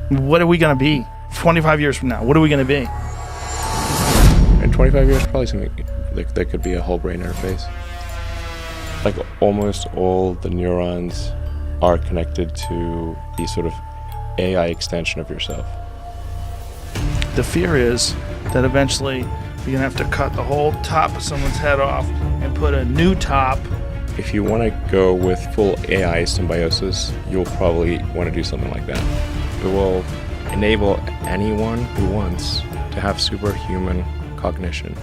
What are we going to be 25 years from now? What are we going to be? In 25 years, probably something like there could be a whole brain interface. Like almost all the neurons are connected to the sort of AI extension of yourself. The fear is that eventually you're going to have to cut the whole top of someone's head off and put a new top. If you want to go with full AI symbiosis, you'll probably want to do something like that. It will enable anyone who wants to have superhuman cognition.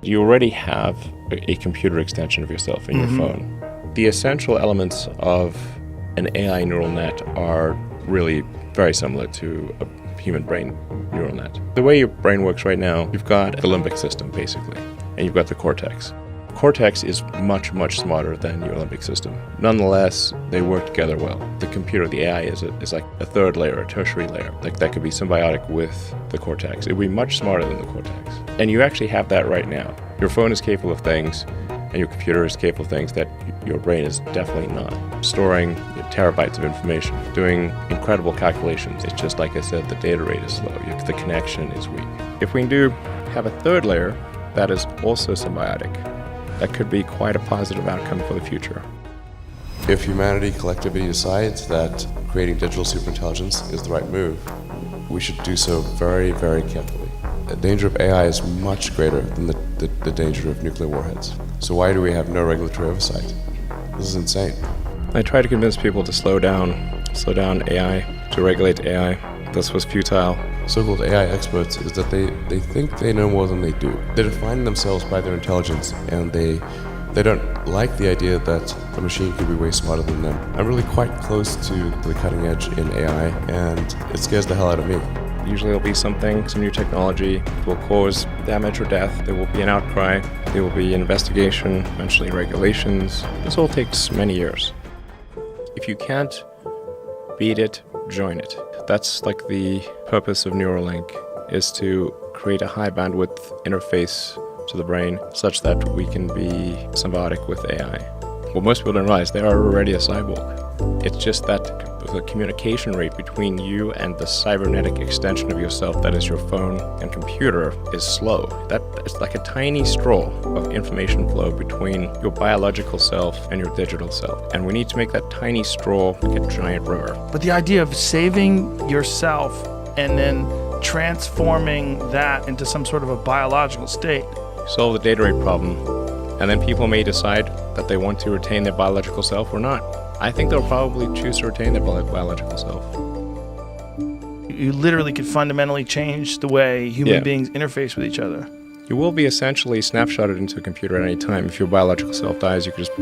You already have a computer extension of yourself in your phone. The essential elements of an AI neural net are really very similar to a human brain neural net. The way your brain works right now, you've got the limbic system basically, and you've got the cortex. Cortex is much, much smarter than your limbic system. Nonetheless, they work together well. The computer, the AI, is like a third layer, a tertiary layer. Like that could be symbiotic with the cortex. It would be much smarter than the cortex. And you actually have that right now. Your phone is capable of things, and your computer is capable of things that your brain is definitely not. Storing terabytes of information, doing incredible calculations. It's just like I said, the data rate is slow. The connection is weak. If we do have a third layer that is also symbiotic, that could be quite a positive outcome for the future. If humanity collectively decides that creating digital superintelligence is the right move, we should do so very, very carefully. The danger of AI is much greater than the danger of nuclear warheads. So why do we have no regulatory oversight? This is insane. I try to convince people to slow down AI, to regulate AI. This was futile. So-called AI experts is that they think they know more than they do. They define themselves by their intelligence, and they don't like the idea that a machine could be way smarter than them. I'm really quite close to the cutting edge in AI, and it scares the hell out of me. Usually there'll be some new technology that will cause damage or death. There will be an outcry. There will be investigation, eventually regulations. This all takes many years. If you can't beat it, join it. That's like the purpose of Neuralink, is to create a high bandwidth interface to the brain such that we can be symbiotic with AI. What most people don't realize, they are already a cyborg. It's just that the communication rate between you and the cybernetic extension of yourself that is your phone and computer is slow. That is like a tiny straw of information flow between your biological self and your digital self. And we need to make that tiny straw like a giant river. But the idea of saving yourself and then transforming that into some sort of a biological state. Solve the data rate problem, and then people may decide that they want to retain their biological self or not. I think they'll probably choose to retain their biological self. You literally could fundamentally change the way human beings interface with each other. You will be essentially snapshotted into a computer at any time. If your biological self dies, you could just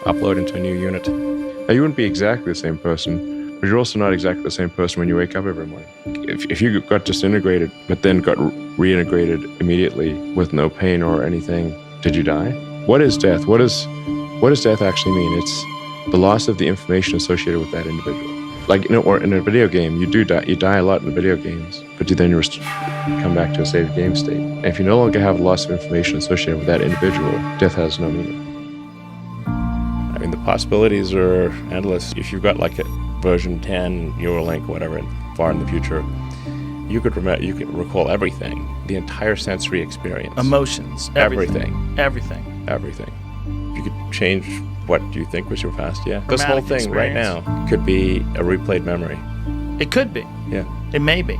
upload into a new unit. Now, you wouldn't be exactly the same person, but you're also not exactly the same person when you wake up every morning. If you got disintegrated, but then got reintegrated immediately with no pain or anything, did you die? What is death? What does death actually mean? It's the loss of the information associated with that individual. Like, or in a video game, you die a lot in the video games, but you then come back to a saved game state. And if you no longer have loss of information associated with that individual, death has no meaning. I mean, the possibilities are endless. If you've got like a version 10, Neuralink, whatever, far in the future, you could recall everything, the entire sensory experience. Emotions. Everything. Everything. If you could change what you think was your past, this whole thing experience. right now could be a replayed memory. It could be. Yeah. It may be.